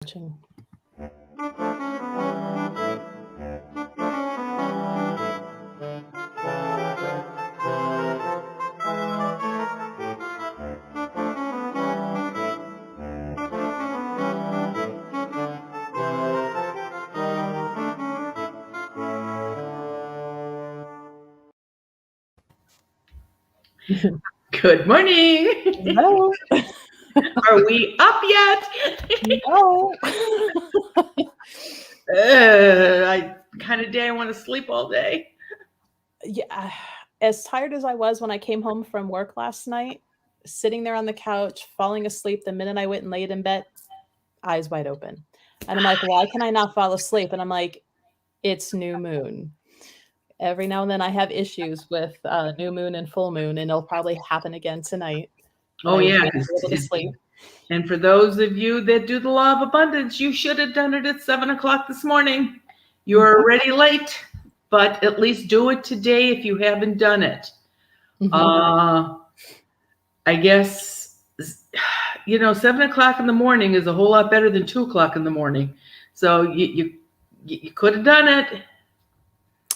Watching. Good morning. Hello. Are we up yet? No. Kind of day I want to sleep all day. Yeah, as tired as I was when I came home from work last night, sitting there on the couch, falling asleep the minute I went and laid in bed, eyes wide open. And I'm like, why can I not fall asleep? And I'm like, it's new moon. Every now and then I have issues with new moon and full moon, and it'll probably happen again tonight. But Oh I yeah. won't be able to sleep. And for those of you that do the law of abundance, you should have done it at 7:00 this morning. You're already late, but at least do it today if you haven't done it. I guess 7:00 in the morning is a whole lot better than 2:00 in the morning. So you could have done it.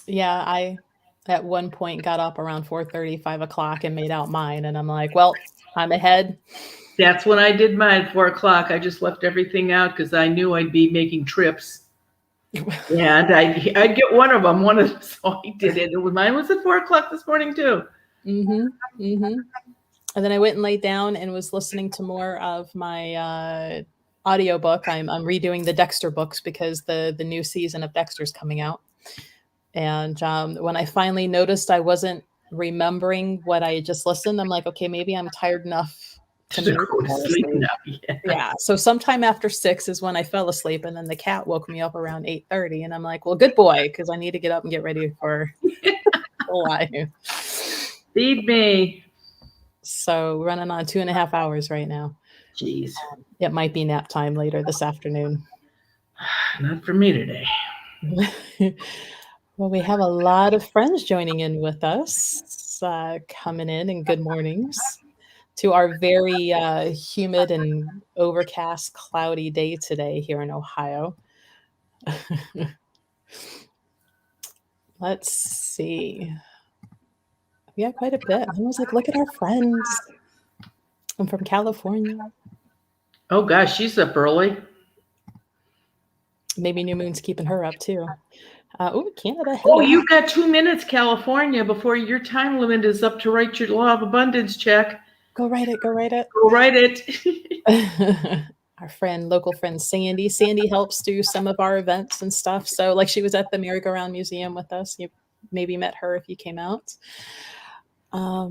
Yeah, I at one point got up around 4:30, 5:00 and made out mine. And I'm like, well, I'm ahead. That's when I did mine, 4:00. I just left everything out because I knew I'd be making trips. And I'd get one of them. So I did it. Mine was at 4:00 this morning too. And then I went and laid down and was listening to more of my audiobook. I'm redoing the Dexter books because the new season of Dexter's coming out. And when I finally noticed I wasn't remembering what I had just listened, I'm like, okay, maybe I'm tired enough to go to sleep now. Yeah. So sometime after 6 is when I fell asleep, and then the cat woke me up around 8:30, and I'm like, well, good boy, because I need to get up and get ready for life. Feed me. So running on 2.5 hours right now. Jeez. It might be nap time later this afternoon. Not for me today. Well, we have a lot of friends joining in with us, coming in, and good mornings to our very humid and overcast, cloudy day today here in Ohio. Let's see. We got quite a bit. I was like, look at our friends. I'm from California. Oh gosh, she's up early. Maybe New Moon's keeping her up too. Canada. Hello. Oh, you've got 2 minutes, California, before your time limit is up to write your law of abundance check. Go write it. Go write it. Go write it. Our local friend Sandy. Sandy helps do some of our events and stuff. So like she was at the Merry-Go-Round Museum with us. You maybe met her if you came out. Got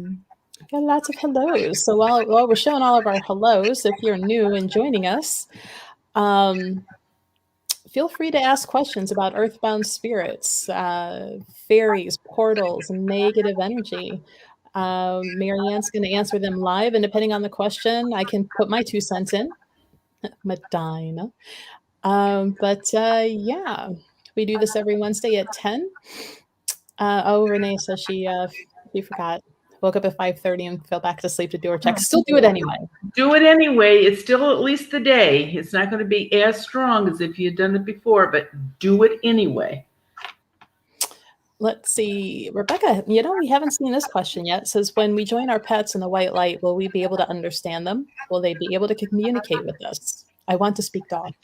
lots of hellos. So while we're showing all of our hellos, if you're new and joining us, feel free to ask questions about earthbound spirits, fairies, portals, negative energy. Marianne's going to answer them live, and depending on the question, I can put my 2 cents in. Medina. Yeah, we do this every Wednesday at 10. Renee says she forgot. Woke up at 5:30 and fell back to sleep to do her check. Still do it anyway. Do it anyway. It's still at least the day. It's not going to be as strong as if you had done it before, but do it anyway. Let's see. Rebecca, we haven't seen this question yet. It says, when we join our pets in the white light, will we be able to understand them? Will they be able to communicate with us? I want to speak dog.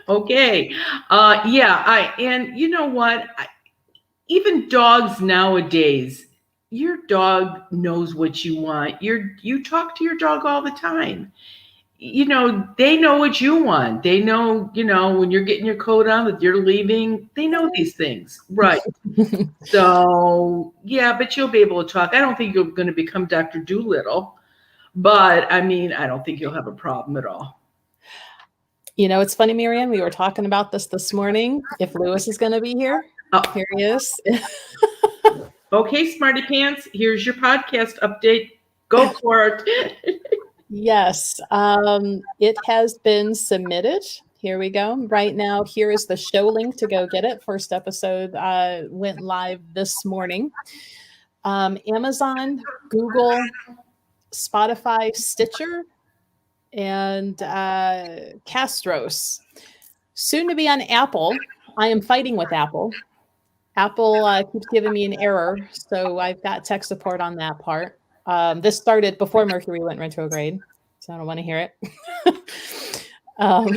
Okay. And you know what? Even dogs nowadays, your dog knows what you want. You talk to your dog all the time. They know what you want. They know, when you're getting your coat on, that you're leaving. They know these things. Right. So, yeah, but you'll be able to talk. I don't think you're going to become Dr. Doolittle, but I don't think you'll have a problem at all. It's funny, Marianne, we were talking about this morning. If Lewis is going to be here, here he is. Okay, Smarty Pants, here's your podcast update. Go for it. Yes, it has been submitted. Here we go. Right now, here is the show link to go get it. First episode went live this morning. Amazon, Google, Spotify, Stitcher, And Castros, soon to be on Apple. I am fighting with Apple. Apple keeps giving me an error, so I've got tech support on that part. This started before Mercury went retrograde, so I don't want to hear it. um,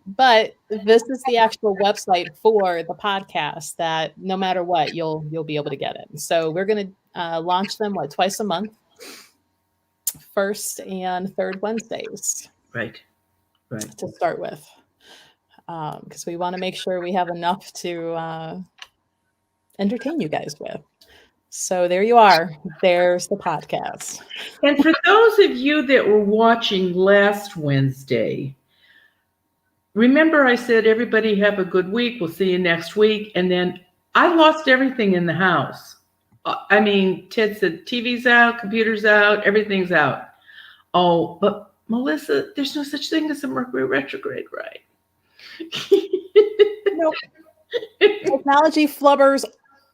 but this is the actual website for the podcast that no matter what, you'll be able to get it. So we're going to launch them twice a month, first and third Wednesdays. Right. To start with, because we want to make sure we have enough to entertain you guys with. So there you are. There's the podcast. And for those of you that were watching last Wednesday, remember I said, everybody have a good week. We'll see you next week. And then I lost everything in the house. I mean, Ted said, TV's out, computer's out, everything's out. Oh, but Melissa, there's no such thing as a Mercury retrograde, right? Nope. Technology flubbers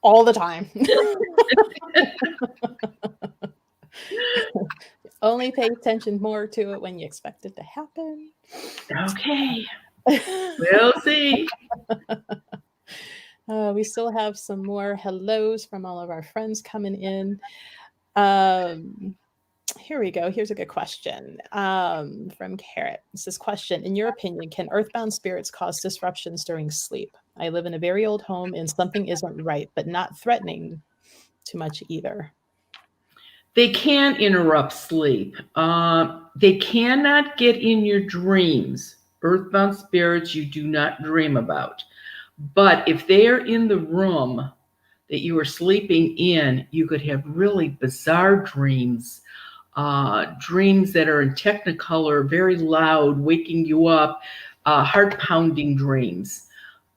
all the time. Only pay attention more to it when you expect it to happen. Okay. We'll see. We still have some more hellos from all of our friends coming in. Here we go. Here's a good question from Carrot. This is question. In your opinion, can earthbound spirits cause disruptions during sleep? I live in a very old home and something isn't right, but not threatening too much either. They can interrupt sleep. They cannot get in your dreams. Earthbound spirits you do not dream about. But if they are in the room that you are sleeping in, you could have really bizarre dreams. Dreams that are in technicolor, very loud, waking you up, heart-pounding dreams.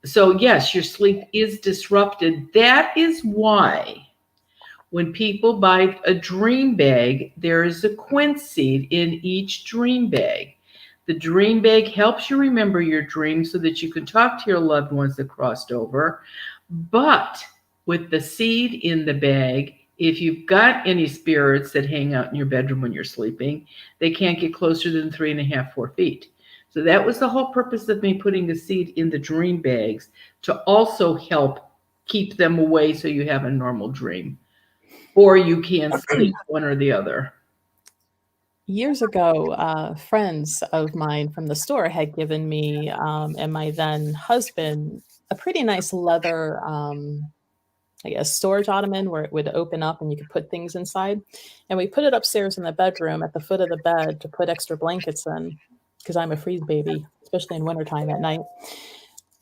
So yes, your sleep is disrupted. That is why when people buy a dream bag, there is a quince seed in each dream bag. The dream bag helps you remember your dreams so that you can talk to your loved ones that crossed over. But with the seed in the bag, if you've got any spirits that hang out in your bedroom when you're sleeping, they can't get closer than 3.5, 4 feet. So that was the whole purpose of me putting the seed in the dream bags, to also help keep them away so you have a normal dream. Or you can sleep, one or the other. Years ago, friends of mine from the store had given me and my then husband a pretty nice leather storage ottoman where it would open up and you could put things inside. And we put it upstairs in the bedroom at the foot of the bed to put extra blankets in, because I'm a freeze baby, especially in wintertime at night.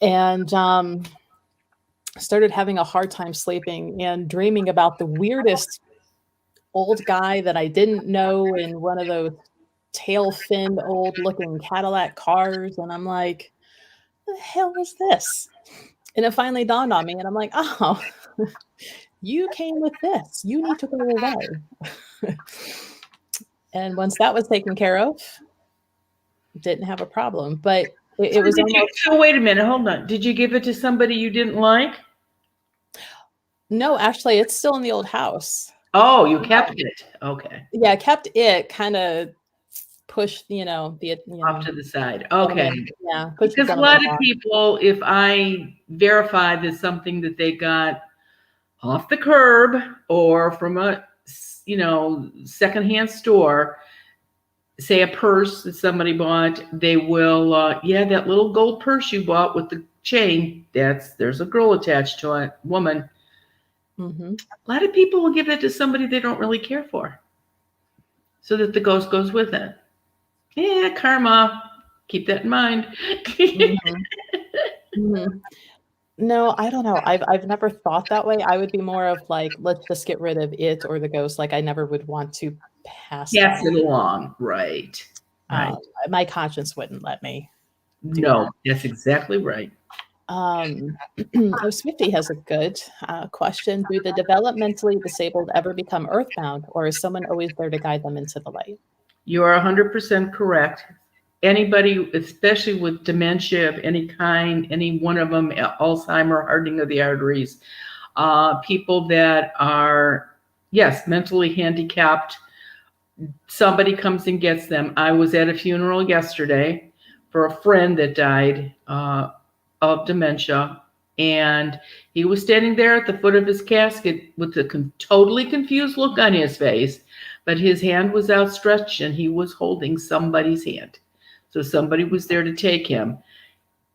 And started having a hard time sleeping and dreaming about the weirdest old guy that I didn't know in one of those tail-finned old looking Cadillac cars. And I'm like, what the hell was this? And it finally dawned on me and I'm like, oh, you came with this. You need to go away. And once that was taken care of, didn't have a problem. But it was almost... So wait a minute, hold on. Did you give it to somebody you didn't like? No, actually, it's still in the old house. Oh, you kept it. Okay. Yeah, I kept it kind of pushed, off to the side. Okay. Yeah. Because a lot of people, if I verify that something that they got off the curb or from a, secondhand store, say a purse that somebody bought, they will, that little gold purse you bought with the chain, there's a girl attached to it, woman. Mm-hmm. A lot of people will give it to somebody they don't really care for, so that the ghost goes with it. Yeah, karma. Keep that in mind. Mm-hmm. Mm-hmm. No, I don't know. I've never thought that way. I would be more of like, let's just get rid of it or the ghost. Like I never would want to pass it along. Right. Right. My conscience wouldn't let me. No, that's exactly right. Swifty has a good question. Do the developmentally disabled ever become earthbound, or is someone always there to guide them into the light? You are 100% correct. Anybody, especially with dementia of any kind, any one of them, Alzheimer, hardening of the arteries, people that are, yes, mentally handicapped, somebody comes and gets them. I was at a funeral yesterday for a friend that died of dementia, and he was standing there at the foot of his casket with a totally confused look on his face, but his hand was outstretched and he was holding somebody's hand. So somebody was there to take him.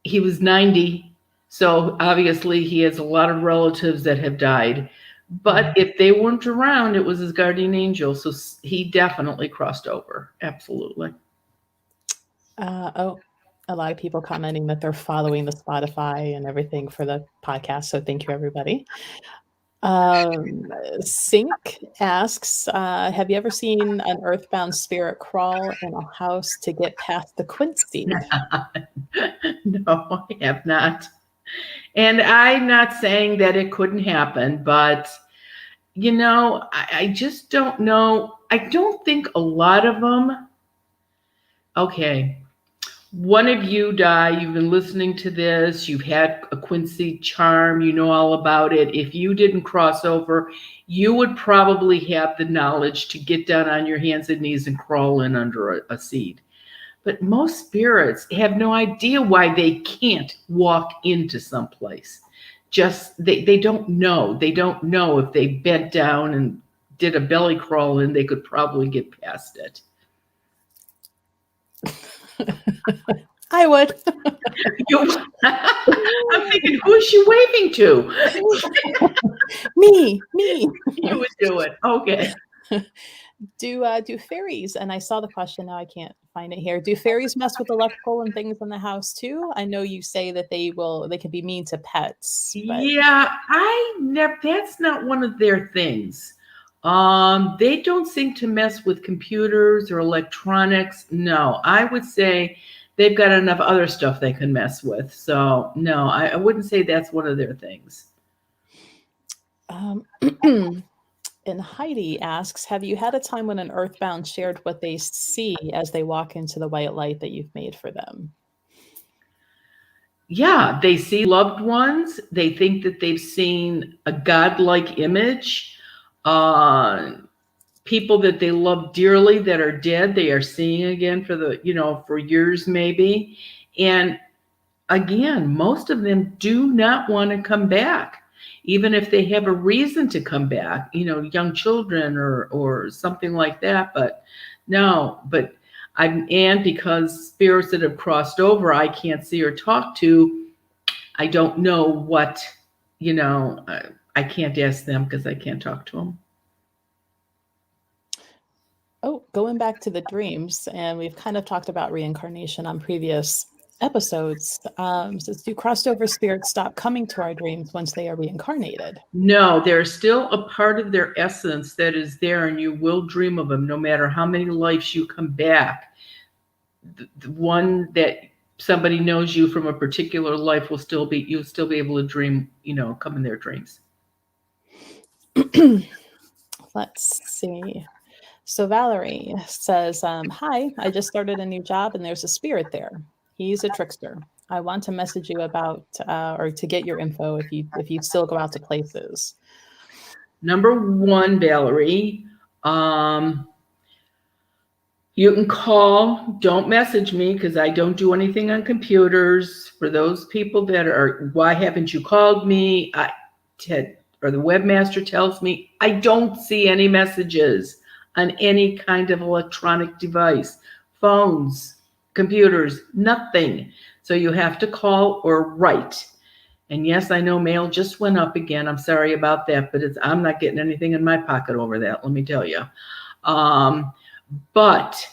He was 90, so obviously he has a lot of relatives that have died. But if they weren't around, it was his guardian angel. So he definitely crossed over. Absolutely. A lot of people commenting that they're following the Spotify and everything for the podcast. So thank you, everybody. Sink asks, have you ever seen an earthbound spirit crawl in a house to get past the quince seed? No, I have not. And I'm not saying that it couldn't happen, but I just don't know. I don't think a lot of them. Okay. One of you die, you've been listening to this, you've had a quincy charm, you know all about it. If you didn't cross over, you would probably have the knowledge to get down on your hands and knees and crawl in under a seed. But most spirits have no idea why they can't walk into someplace. Just they don't know. They don't know if they bent down and did a belly crawl in, they could probably get past it. I would. I'm thinking, who's she waving to? Me. You would do it. Okay. Do fairies, and I saw the question, now I can't find it here. Do fairies mess with electrical and things in the house too? I know you say that they can be mean to pets. But... Yeah, that's not one of their things. They don't seem to mess with computers or electronics. No, I would say they've got enough other stuff they can mess with. So no, I wouldn't say that's one of their things. And Heidi asks, have you had a time when an earthbound shared what they see as they walk into the white light that you've made for them? Yeah, they see loved ones. They think that they've seen a godlike image. People that they love dearly that are dead, they are seeing again for years maybe. And again, most of them do not want to come back, even if they have a reason to come back, young children or something like that. But no, and because spirits that have crossed over, I can't see or talk to, I don't know what, I can't ask them because I can't talk to them. Oh, going back to the dreams, and we've kind of talked about reincarnation on previous episodes. Says, do crossed over spirits stop coming to our dreams once they are reincarnated? No, there's still a part of their essence that is there, and you will dream of them no matter how many lives you come back. The one that somebody knows you from a particular life you'll still be able to dream, come in their dreams. Let's see. So Valerie says, hi, I just started a new job and there's a spirit there. He's a trickster. I want to message you about or to get your info if you still go out to places. Number one, Valerie, you can call. Don't message me because I don't do anything on computers. For those people that are, why haven't you called me? Or the webmaster tells me I don't see any messages on any kind of electronic device, phones, computers, nothing. So you have to call or write. And yes, I know mail just went up again. I'm sorry about that, but I'm not getting anything in my pocket over that, let me tell you. But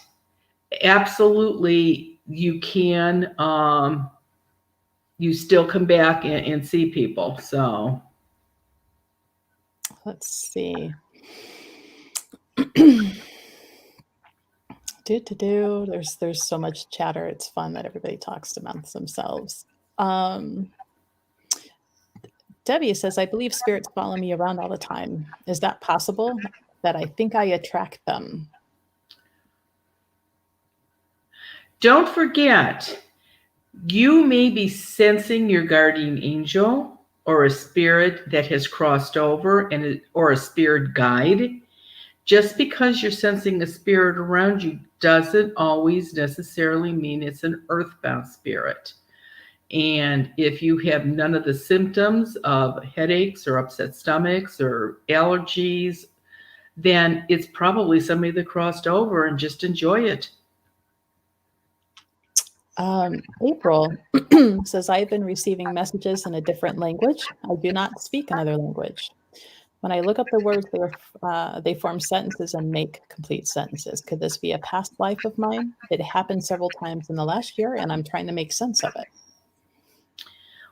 absolutely, you can, you still come back and see people. So let's see. There's so much chatter. It's fun that everybody talks amongst themselves. Debbie says, I believe spirits follow me around all the time. Is that possible? That I think I attract them. Don't forget, you may be sensing your guardian angel or a spirit that has crossed over or a spirit guide. just because you're sensing a spirit around you doesn't always necessarily mean it's an earthbound spirit. And if you have none of the symptoms of headaches or upset stomachs or allergies, then it's probably somebody that crossed over and just enjoy it. April says, I've been receiving messages in a different language. I do not speak another language. When I look up the words, they form sentences and make complete sentences. Could this be a past life of mine? It happened several times in the last year, and I'm trying to make sense of it.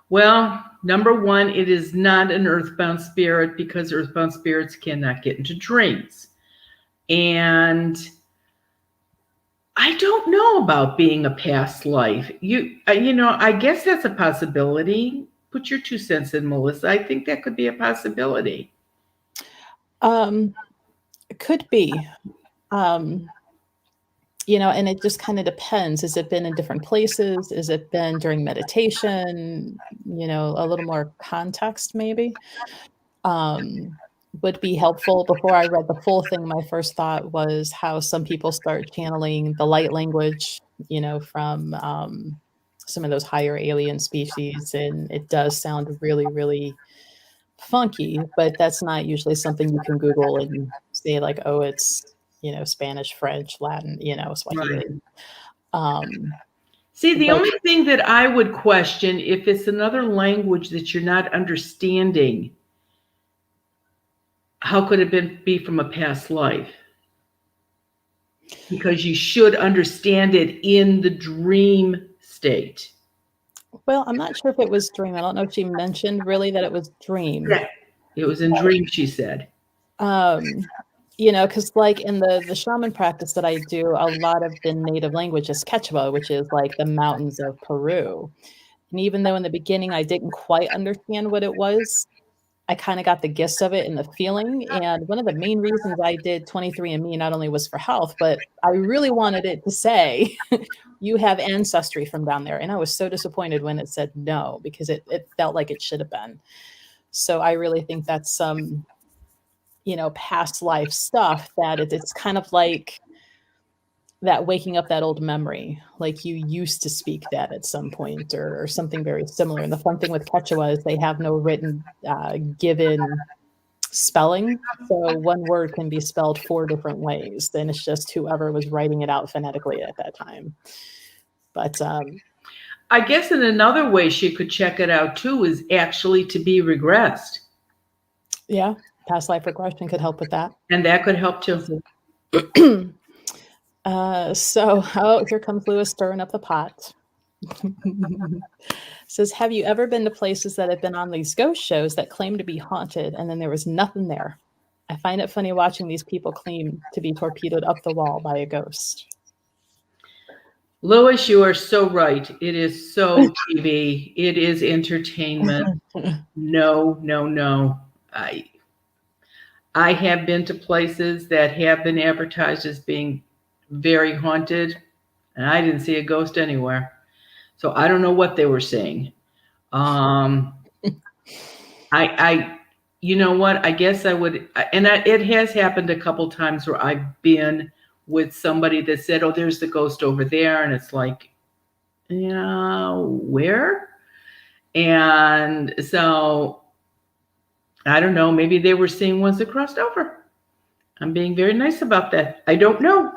Well, number one, it is not an earthbound spirit because earthbound spirits cannot get into dreams. And I don't know about being a past life. I guess that's a possibility. Put your 2 cents in, Melissa. I think that could be a possibility. It could be. And it just kind of depends. Has it been in different places? Has it been during meditation? A little more context maybe would be helpful. Before I read the full thing, my first thought was how some people start channeling the light language, from some of those higher alien species. And it does sound really, really funky, but that's not usually something you can Google and say like, oh, it's, Spanish, French, Latin, Swahili. Right. See, the only thing that I would question, if it's another language that you're not understanding, how could it be from a past life? Because you should understand it in the dream state. Well, I'm not sure if it was dream. I don't know if she mentioned really that it was dream. Yeah, it was in dream, she said. Because like in the shaman practice that I do, a lot of the native language is Quechua, which is like the mountains of Peru. And even though in the beginning I didn't quite understand what it was, I kind of got the gist of it and the feeling. And one of the main reasons I did 23andMe not only was for health, but I really wanted it to say, you have ancestry from down there. And I was so disappointed when it said no, because it felt like it should have been. So I really think that's some, past life stuff that it's kind of like that waking up that old memory, like you used to speak that at some point or something very similar. And the fun thing with Quechua is they have no written given spelling. So one word can be spelled 4 different ways. Then it's just whoever was writing it out phonetically at that time. But I guess in another way she could check it out too is actually to be regressed. Yeah, past life regression could help with that. And that could help too. Here comes Lewis stirring up the pot. Says, have you ever been to places that have been on these ghost shows that claim to be haunted and then there was nothing there? I find it funny watching these people claim to be torpedoed up the wall by a ghost. Lois, you are so right. It is so TV. It is entertainment. No. I have been to places that have been advertised as being very haunted, and I didn't see a ghost anywhere. So I don't know what they were saying. You know what? I guess I would, it has happened a couple times where I've been with somebody that said, oh, there's the ghost over there. And it's like, yeah, where? And so I don't know, maybe they were seeing ones that crossed over. I'm being very nice about that. I don't know.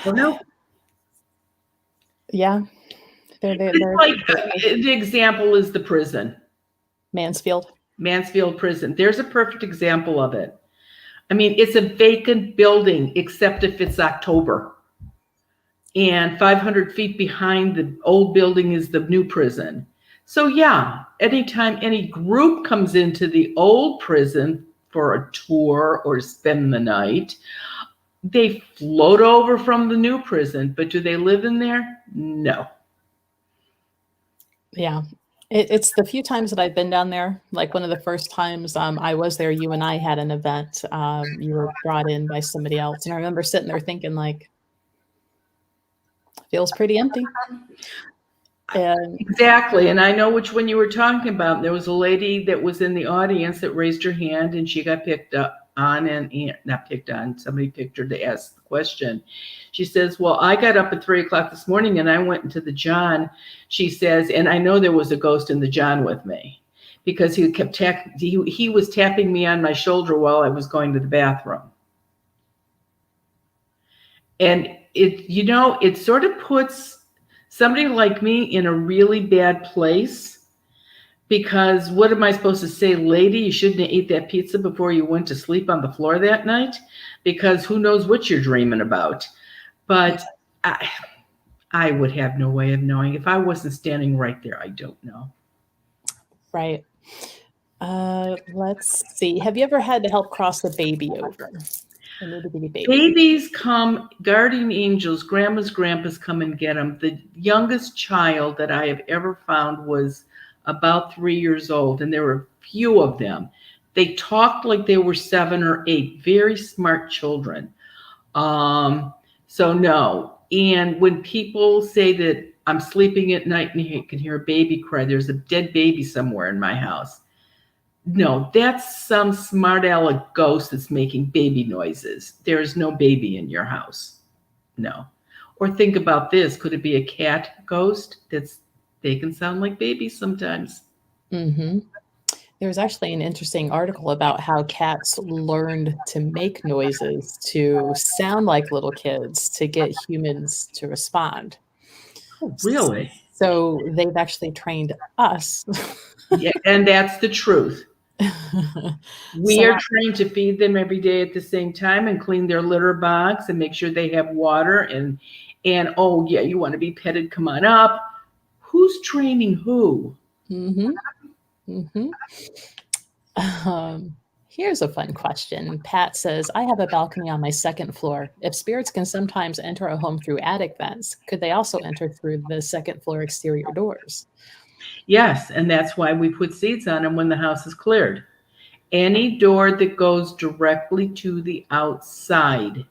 Don't know. Yeah. They're like the example is the prison. Mansfield prison. There's a perfect example of it. I mean, it's a vacant building, except if it's October. And 500 feet behind the old building is the new prison. So yeah, anytime any group comes into the old prison for a tour or spend the night, they float over from the new prison. But do they live in there? No. Yeah. It's the few times that I've been down there. Like one of the first times I was there, you and I had an event. You were brought in by somebody else. And I remember sitting there thinking like, feels pretty empty. And Exactly. And I know which one you were talking about. There was a lady that was in the audience that raised her hand and she got picked up on and not picked on. Somebody picked her to ask the question. She says, well, I got up at 3:00 this morning and I went into the John. She says, and I know there was a ghost in the John with me because he kept he was tapping me on my shoulder while I was going to the bathroom. And it sort of puts somebody like me in a really bad place, because what am I supposed to say, lady? You shouldn't have ate that pizza before you went to sleep on the floor that night, because who knows what you're dreaming about. But I would have no way of knowing. If I wasn't standing right there, I don't know. right. Let's see. Have you ever had to help cross a baby over? An itty bitty baby. Babies come, guardian angels, grandmas, grandpas come and get them. The youngest child that I have ever found was about 3 years old, and there were a few of them. They talked like they were 7 or 8, very smart children. So no. And when people say that I'm sleeping at night and you can hear a baby cry, there's a dead baby somewhere in my house. No, that's some smart aleck ghost that's making baby noises. There is no baby in your house. No. Or think about this. Could it be a cat ghost? They can sound like babies sometimes. Mm-hmm. There was actually an interesting article about how cats learned to make noises to sound like little kids to get humans to respond. Oh, really? So they've actually trained us. Yeah, and that's the truth. We are trained to feed them every day at the same time and clean their litter box and make sure they have water and oh yeah, you want to be petted, come on up. Who's training who? Mm-hmm. Mm-hmm. Here's a fun question. Pat says, I have a balcony on my second floor. If spirits can sometimes enter a home through attic vents, could they also enter through the second floor exterior doors? Yes, and that's why we put seeds on them when the house is cleared. Any door that goes directly to the outside,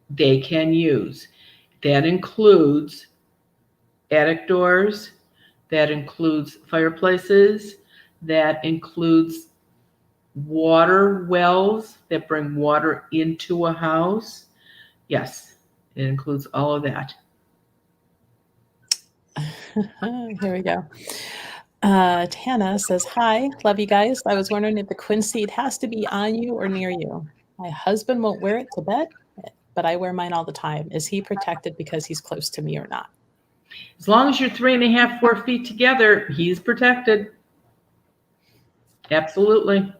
they can use. That includes attic doors, that includes fireplaces, that includes water wells that bring water into a house. Yes, it includes all of that. Here we go. Tana says, hi, love you guys. I was wondering if the quinseed has to be on you or near you. My husband won't wear it to bed, but I wear mine all the time. Is he protected because he's close to me or not? As long as you're 3.5, 4 feet together, he's protected. Absolutely.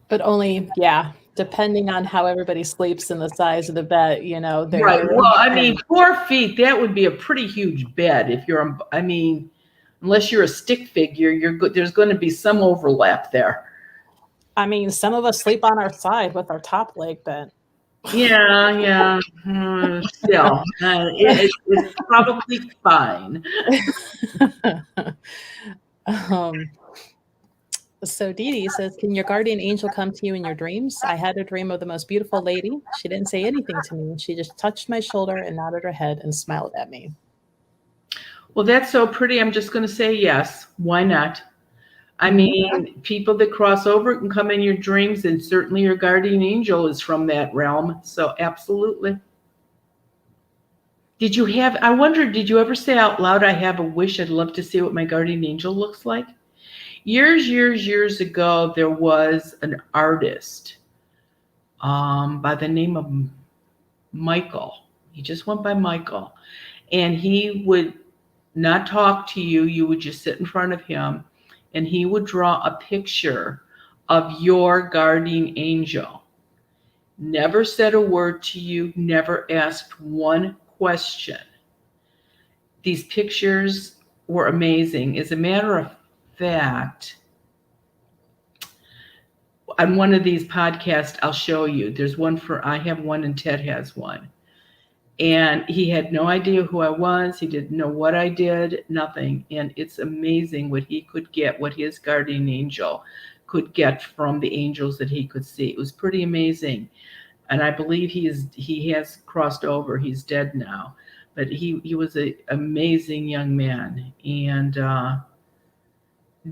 But only, yeah, depending on how everybody sleeps and the size of the bed, you know. Right. Well, I mean, 4 feet, that would be a pretty huge bed. If you're, I mean, unless you're a stick figure, you're good. There's going to be some overlap there. I mean, some of us sleep on our side with our top leg bent. Yeah. Still, it's probably fine. So Dede says, can your guardian angel come to you in your dreams? I had a dream of the most beautiful lady. She didn't say anything to me. She just touched my shoulder and nodded her head and smiled at me. Well, that's so pretty. I'm just going to say yes. Why not? I mean, people that cross over can come in your dreams, and certainly your guardian angel is from that realm. So absolutely. I wonder, did you ever say out loud, I have a wish, I'd love to see what my guardian angel looks like? Years ago, there was an artist by the name of Michael. He just went by Michael. And he would not talk to you. You would just sit in front of him. And he would draw a picture of your guardian angel. Never said a word to you, never asked one question. These pictures were amazing. As a matter of fact, on one of these podcasts, I'll show you. I have one and Ted has one. And he had no idea who I was. He didn't know what I did, nothing. And it's amazing what he could get, what his guardian angel could get from the angels that he could see. It was pretty amazing. and I believe he has crossed over. He's dead now, but he was an amazing young man, and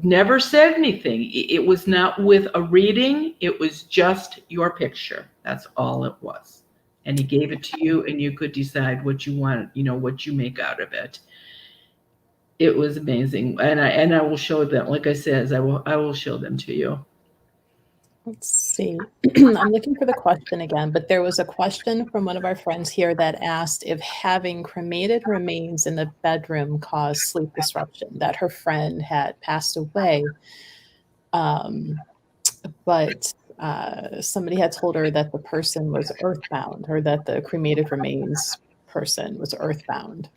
never said anything. It was not with a reading. It was just your picture. That's all it was. And he gave it to you, and you could decide what you want, what you make out of it. It was amazing, and I will show them. Like I said, I will show them to you. Let's see. I'm looking for the question again, but there was a question from one of our friends here that asked if having cremated remains in the bedroom caused sleep disruption, that her friend had passed away. But somebody had told her that the person was earthbound, or that the cremated remains person was earthbound.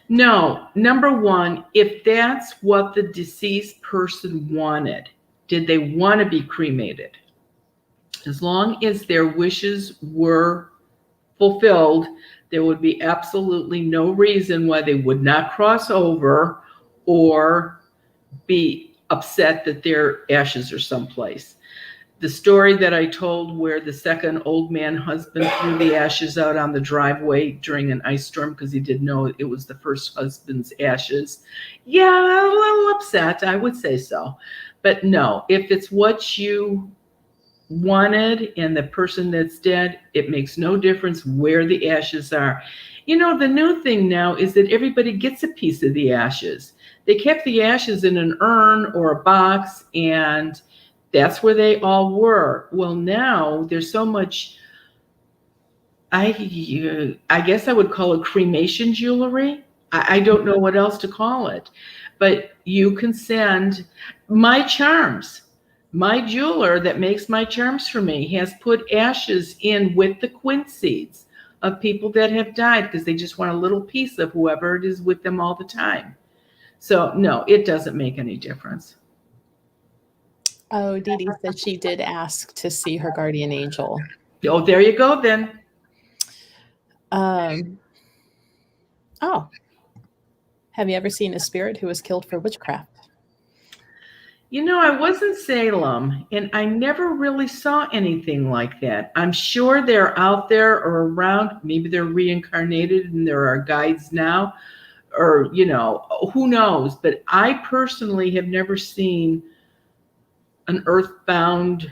No, number one, if that's what the deceased person wanted, did they want to be cremated? As long as their wishes were fulfilled, there would be absolutely no reason why they would not cross over or be upset that their ashes are someplace. The story that I told where the second old man husband threw the ashes out on the driveway during an ice storm because he didn't know it was the first husband's ashes. Yeah, a little upset, I would say so. But no, if it's what you wanted and the person that's dead, it makes no difference where the ashes are. The new thing now is that everybody gets a piece of the ashes. They kept the ashes in an urn or a box, and that's where they all were. Well, now there's so much, I guess I would call it cremation jewelry. I don't know what else to call it. But you can send my charms. My jeweler that makes my charms for me has put ashes in with the quince seeds of people that have died because they just want a little piece of whoever it is with them all the time. So, no, it doesn't make any difference. Oh, Dede said she did ask to see her guardian angel. Oh, there you go then. Oh, have you ever seen a spirit who was killed for witchcraft? I was in Salem, and I never really saw anything like that. I'm sure they're out there or around. Maybe they're reincarnated and there are guides now, or, who knows. But I personally have never seen an earthbound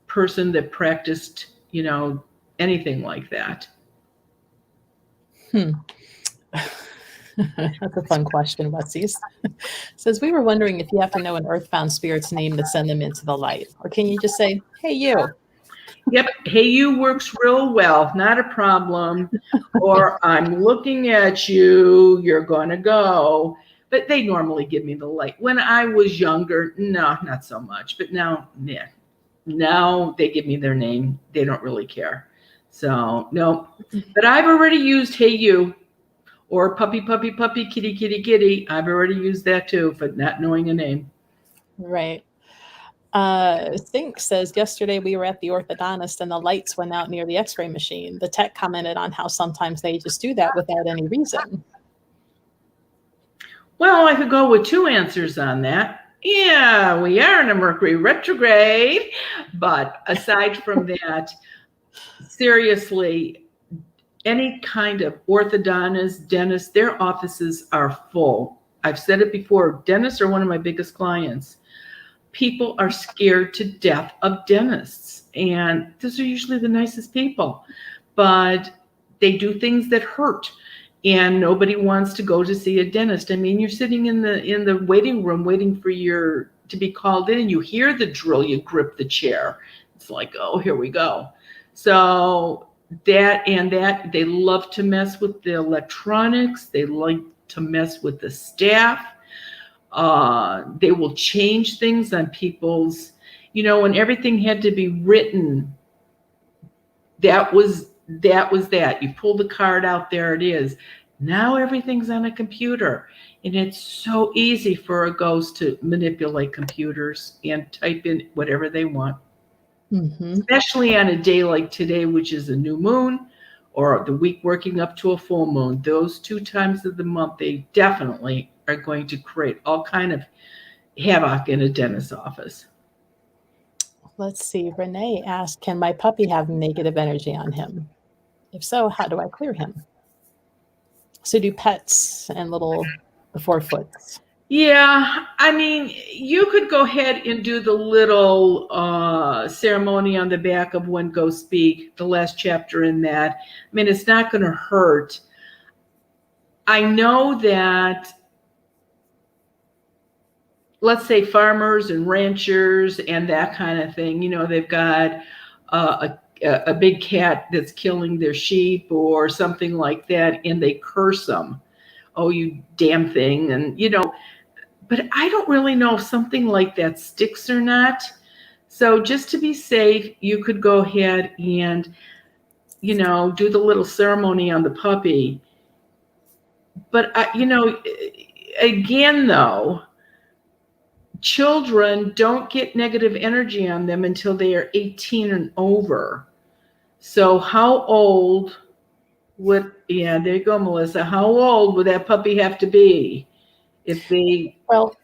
person that practiced, anything like that. That's a fun question, Wetzies. Says, we were wondering if you have to know an earthbound spirit's name to send them into the light, or can you just say, hey, you? Yep. Hey, you works real well. Not a problem. Or I'm looking at you. You're going to go. But they normally give me the light. When I was younger, no, not so much. But now, yeah. Now they give me their name. They don't really care. So, no. But I've already used hey, you. Or puppy, puppy, puppy, kitty, kitty, kitty. I've already used that too, but not knowing a name. Right. Sink says, yesterday we were at the orthodontist and the lights went out near the x-ray machine. The tech commented on how sometimes they just do that without any reason. Well, I could go with two answers on that. Yeah, we are in a Mercury retrograde. But aside from that, seriously, any kind of orthodontist, dentist, their offices are full. I've said it before, dentists are one of my biggest clients. People are scared to death of dentists, and those are usually the nicest people, but they do things that hurt, and nobody wants to go to see a dentist. I mean, you're sitting in the waiting room waiting for to be called in, and you hear the drill, you grip the chair. It's like, oh, here we go. So that they love to mess with the electronics. They like to mess with the staff. They will change things on people's, when everything had to be written, that was that. You pull the card out, there it is. Now everything's on a computer, and it's so easy for a ghost to manipulate computers and type in whatever they want. Mm-hmm. Especially on a day like today, which is a new moon, or the week working up to a full moon. Those 2 times of the month, they definitely are going to create all kind of havoc in a dentist's office. Let's see. Renee asked, can my puppy have negative energy on him? If so, how do I clear him? So do pets and little 4-foots. Yeah, I mean, you could go ahead and do the little ceremony on the back of When Ghosts Speak, the last chapter in that. I mean, it's not going to hurt. I know that, let's say, farmers and ranchers and that kind of thing, they've got a big cat that's killing their sheep or something like that, and they curse them. Oh, you damn thing. And, but I don't really know if something like that sticks or not. So just to be safe, you could go ahead and, do the little ceremony on the puppy. But, again, though, children don't get negative energy on them until they are 18 and over. So how old there you go, Melissa. How old would that puppy have to be if they... Well,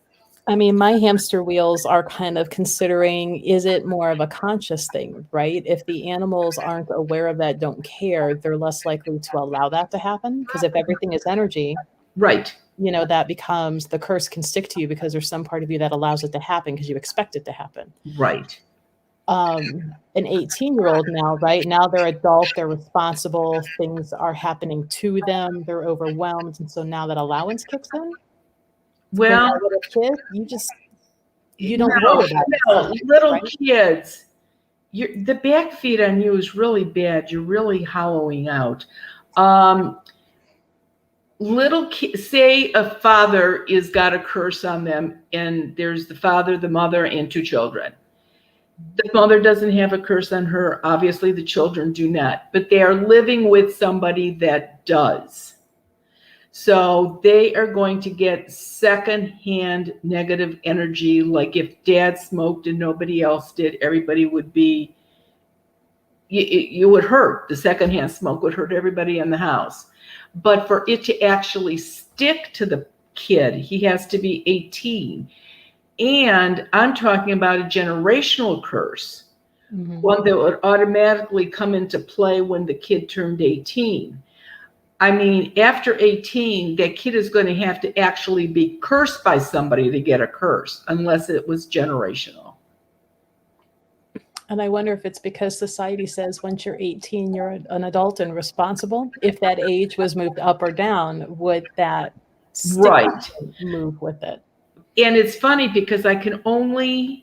I mean, my hamster wheels are kind of considering, is it more of a conscious thing, right? If the animals aren't aware of that, don't care, they're less likely to allow that to happen. Because if everything is energy, Right. That becomes, the curse can stick to you because there's some part of you that allows it to happen because you expect it to happen. Right. An 18-year-old now, right? Now they're adult, they're responsible, things are happening to them, they're overwhelmed. And so now that allowance kicks in. When Well, you're a little kid, you don't worry about it. No, little right? kids, the back feed on you is really bad. You're really hollowing out. Little kids, say a father is got a curse on them, and there's the father, the mother, and 2 children. The mother doesn't have a curse on her. Obviously, the children do not, but they are living with somebody that does. So they are going to get secondhand negative energy. Like if dad smoked and nobody else did, everybody would be, you would hurt. The secondhand smoke would hurt everybody in the house. But for it to actually stick to the kid, he has to be 18. And I'm talking about a generational curse, one that would automatically come into play when the kid turned 18. I mean, after 18, that kid is going to have to actually be cursed by somebody to get a curse, unless it was generational. And I wonder if it's because society says once you're 18, you're an adult and responsible. If that age was moved up or down, would that move with it? And it's funny because the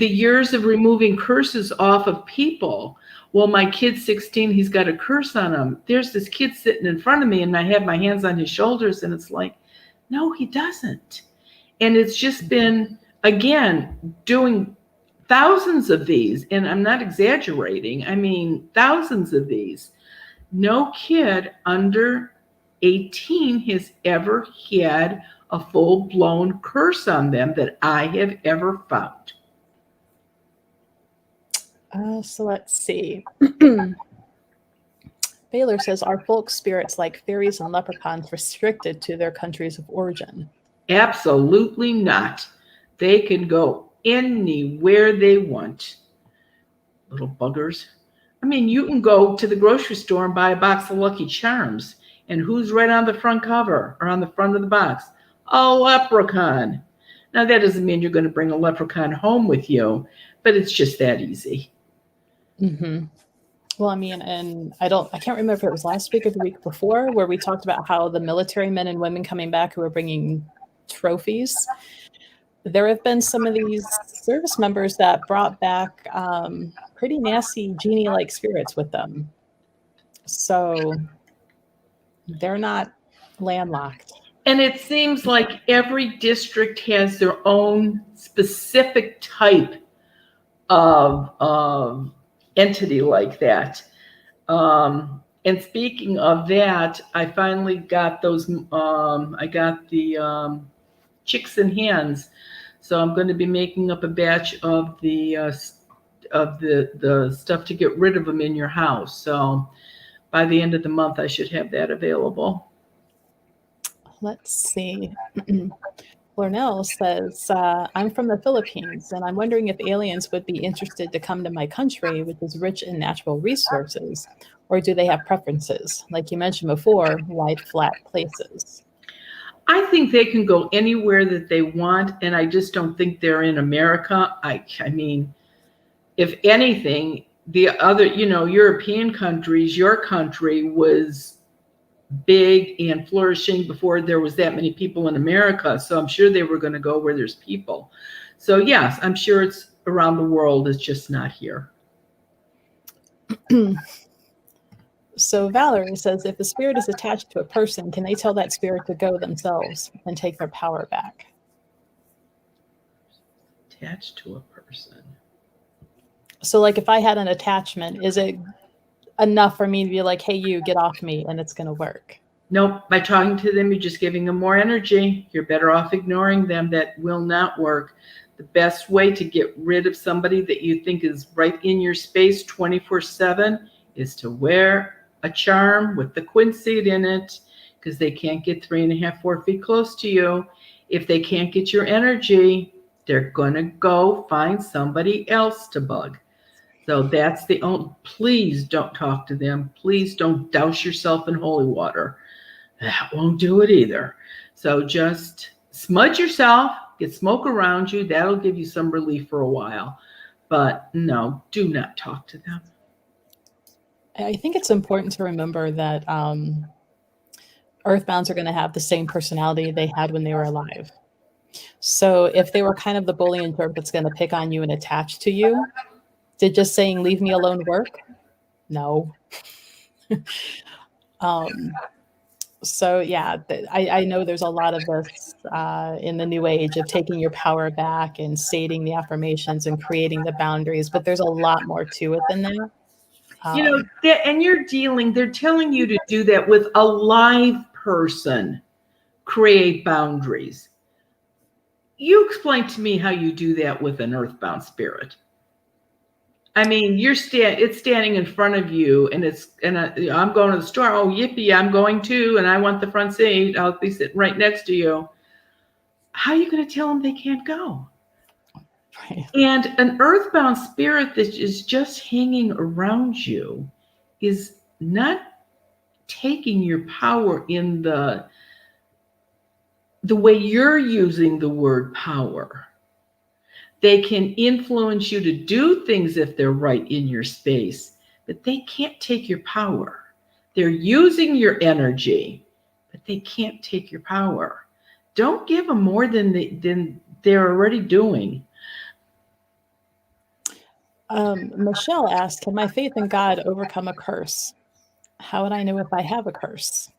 years of removing curses off of people, well, my kid's 16, he's got a curse on him. There's this kid sitting in front of me and I have my hands on his shoulders and it's like, no, he doesn't. And it's just been, again, doing thousands of these, and I'm not exaggerating. I mean, thousands of these. No kid under 18 has ever had a full-blown curse on them that I have ever found. So let's see. Baylor says, are folk spirits like fairies and leprechauns restricted to their countries of origin? Absolutely not. They can go anywhere they want. Little buggers. I mean, you can go to the grocery store and buy a box of Lucky Charms. And who's right on the front cover or on the front of the box? A leprechaun. Now, that doesn't mean you're going to bring a leprechaun home with you, but it's just that easy. Mm-hmm. Well, I mean, and I can't remember if it was last week or the week before where we talked about how the military men and women coming back who are bringing trophies. There have been some of these service members that brought back pretty nasty genie-like spirits with them. So they're not landlocked. And it seems like every district has their own specific type of entity like that. And speaking of that, I finally got those, I got the chicks and hens. So I'm going to be making up a batch of the stuff to get rid of them in your house. So by the end of the month, I should have that available. Let's see. Lornell says, I'm from the Philippines, and I'm wondering if aliens would be interested to come to my country, which is rich in natural resources, or do they have preferences? Like you mentioned before, wide, flat places. I think they can go anywhere that they want, and I just don't think they're in America. I mean, if anything, the other, European countries, your country was big and flourishing before there was that many people in America. So I'm sure they were going to go where there's people. So yes, I'm sure it's around the world. It's just not here. So Valerie says, if the spirit is attached to a person, can they tell that spirit to go themselves and take their power back? Attached to a person. So like if I had an attachment, is it enough for me to be like, hey, you get off me, and it's going to work? Nope. By talking to them, you're just giving them more energy. You're better off ignoring them. That will not work. The best way to get rid of somebody that you think is right in your space 24/7 is to wear a charm with the quinseed in it, because they can't get 3.5, 4 feet close to you. If they can't get your energy, they're going to go find somebody else to bug. So that's the only, please don't talk to them. Please don't douse yourself in holy water. That won't do it either. So just smudge yourself, get smoke around you. That'll give you some relief for a while. But no, do not talk to them. I think it's important to remember that earthbounds are going to have the same personality they had when they were alive. So if they were kind of the bully and jerk that's going to pick on you and attach to you, did just saying leave me alone work? No. So yeah, I know there's a lot of this in the new age of taking your power back and stating the affirmations and creating the boundaries, but there's a lot more to it than that. And they're telling you to do that with a live person. Create boundaries. You explain to me how you do that with an earthbound spirit. I mean, it's standing in front of you, and I'm going to the store. Oh, yippee, I'm going too, and I want the front seat. I'll be sitting right next to you. How are you going to tell them they can't go? Right. And an earthbound spirit that is just hanging around you is not taking your power in the way you're using the word power. They can influence you to do things if they're right in your space, but they can't take your power. They're using your energy, but they can't take your power. Don't give them more than they're already doing. Michelle asked, can my faith in God overcome a curse? How would I know if I have a curse?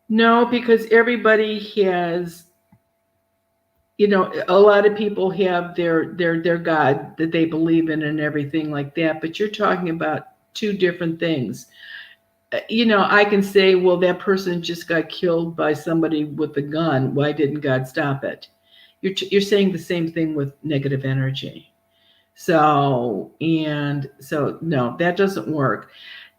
No, because everybody has, a lot of people have their God that they believe in and everything like that, but you're talking about two different things. I can say, well, that person just got killed by somebody with a gun. Why didn't God stop it? You're saying the same thing with negative energy. So no, that doesn't work.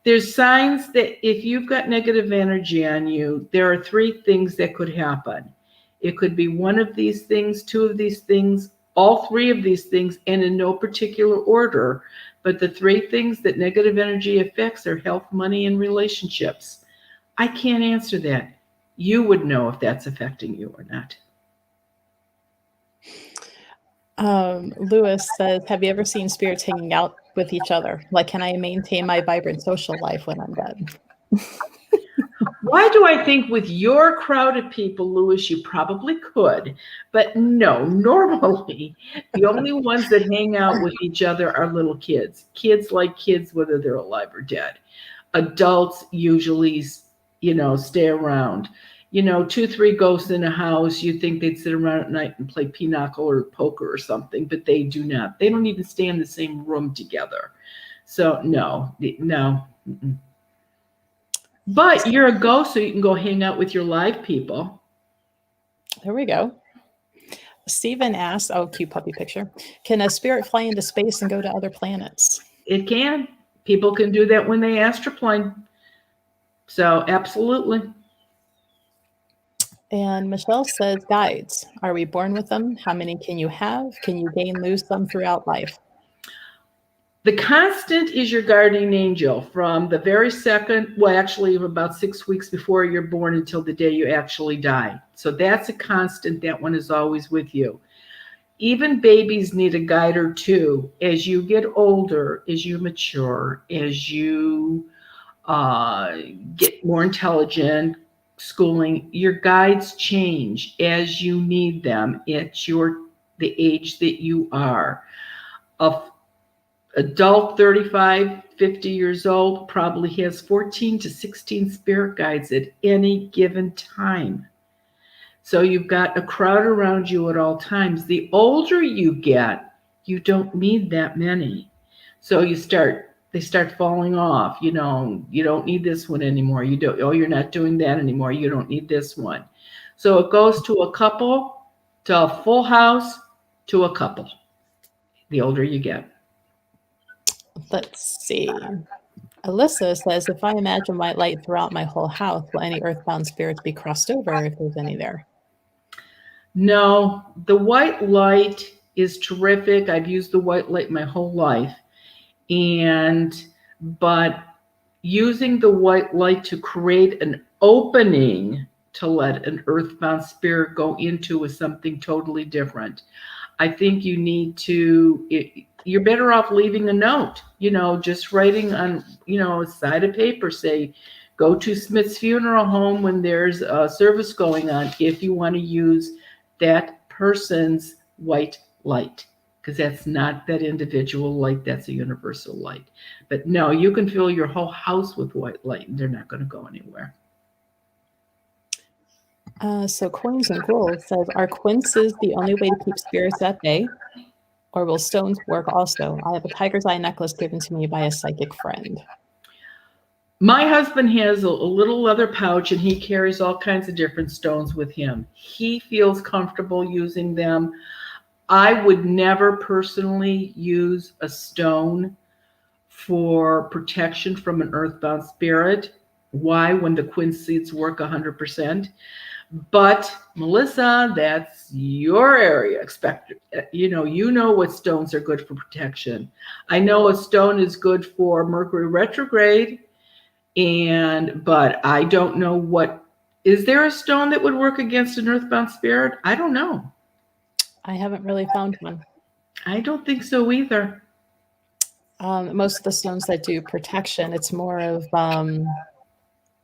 There's signs that if you've got negative energy on you, there are 3 things that could happen. It could be one of these things, 2 of these things, all 3 of these things, and in no particular order. But the 3 things that negative energy affects are health, money, and relationships. I can't answer that. You would know if that's affecting you or not. Lewis says, have you ever seen spirits hanging out with each other? Like, can I maintain my vibrant social life when I'm dead? Why do I think with your crowd of people, Lewis, you probably could, but no, normally the only ones that hang out with each other are little kids. Kids like kids, whether they're alive or dead. Adults usually, stay around. 2, 3 ghosts in a house, you think they'd sit around at night and play pinochle or poker or something, but they do not. They don't even stay in the same room together. So no. Mm-mm. But you're a ghost, so you can go hang out with your live people. There we go. Stephen asks, cute puppy picture. Can a spirit fly into space and go to other planets? It can. People can do that when they astroplane. So absolutely. And Michelle says, guides, are we born with them? How many can you have? Can you gain, lose some throughout life? The constant is your guardian angel from the very second, well, actually, about 6 weeks before you're born until the day you actually die. So that's a constant. That one is always with you. Even babies need a guide or two. As you get older, as you mature, as you get more intelligent, schooling, your guides change as you need them at the age that you are. A adult 35, 50 years old probably has 14 to 16 spirit guides at any given time. So you've got a crowd around you at all times. The older you get, you don't need that many. So they start falling off. You don't need this one anymore. You're not doing that anymore. You don't need this one. So it goes to a couple, to a full house, to a couple, the older you get. Let's see. Alyssa says, if I imagine white light throughout my whole house, will any earthbound spirits be crossed over if there's any there? No, the white light is terrific. I've used the white light my whole life. But using the white light to create an opening to let an earthbound spirit go into is something totally different. I think you're better off leaving a note, just writing on, a side of paper, say, go to Smith's Funeral Home when there's a service going on if you want to use that person's white light, because that's not that individual light, that's a universal light. But no, you can fill your whole house with white light and they're not going to go anywhere. So Coins and Gold says, are quinces the only way to keep spirits at bay? Or will stones work also? I have a tiger's eye necklace given to me by a psychic friend. My husband has a little leather pouch and he carries all kinds of different stones with him. He feels comfortable using them. I would never personally use a stone for protection from an earthbound spirit. Why? When the quince seeds work 100%. But Melissa, that's your area. You know what stones are good for protection. I know a stone is good for Mercury retrograde, but I don't know is there a stone that would work against an earthbound spirit? I don't know. I haven't really found one. I don't think so either. Most of the stones that do protection, it's more of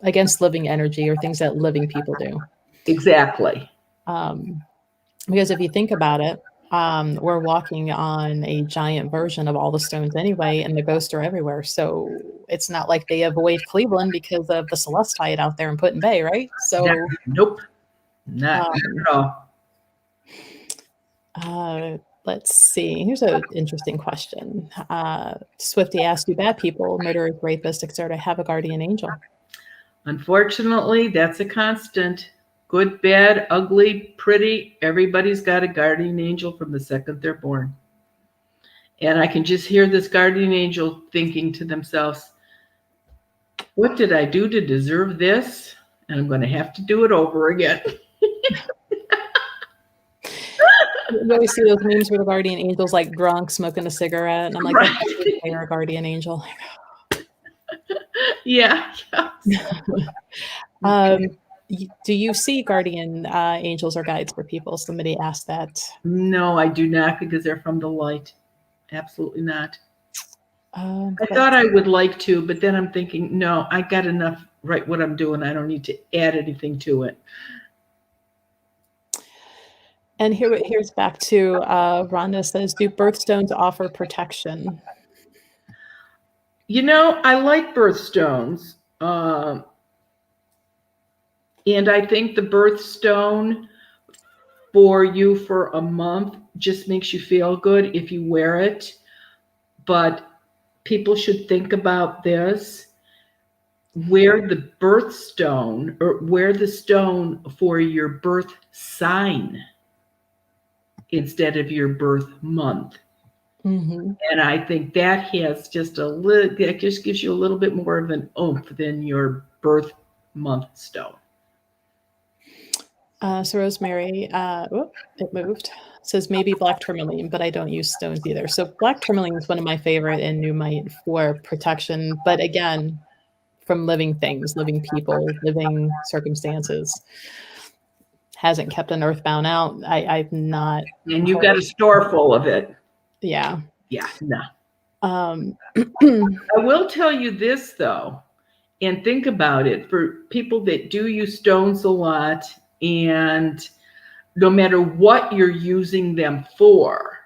against living energy or things that living people do. Exactly. Because if you think about it, we're walking on a giant version of all the stones anyway, and the ghosts are everywhere. So it's not like they avoid Cleveland because of the Celestite out there in Put in Bay, right? So nope, not at all. Let's see. Here's an interesting question. Swifty asked, do bad people, murderers, rapists, etc., have a guardian angel? Unfortunately, that's a constant. Good, bad, ugly, pretty, everybody's got a guardian angel from the second they're born. And I can just hear this guardian angel thinking to themselves, what did I do to deserve this? And I'm going to have to do it over again. You always see those memes where the guardian angel's like drunk, smoking a cigarette. And I'm like, right. You're a guardian angel. Yeah. Do you see guardian angels or guides for people? Somebody asked that. No, I do not, because they're from the light. Absolutely not. I thought I would like to, but then I'm thinking, no, I got enough right what I'm doing. I don't need to add anything to it. And here's back to Rhonda says, do birthstones offer protection? I like birthstones. And I think the birthstone for you for a month just makes you feel good if you wear it. But people should think about this. Wear the birthstone or wear the stone for your birth sign instead of your birth month. Mm-hmm. And I think that has that just gives you a little bit more of an oomph than your birth month stone. So rosemary, it moved. It says maybe black tourmaline, but I don't use stones either. So black tourmaline is one of my favorite in Numite for protection. But again, from living things, living people, living circumstances. Hasn't kept an earthbound out. I've not. And you got a store full of it. Yeah. Yeah, no. Um, I will tell you this though, and think about it for people that do use stones a lot, and no matter what you're using them for,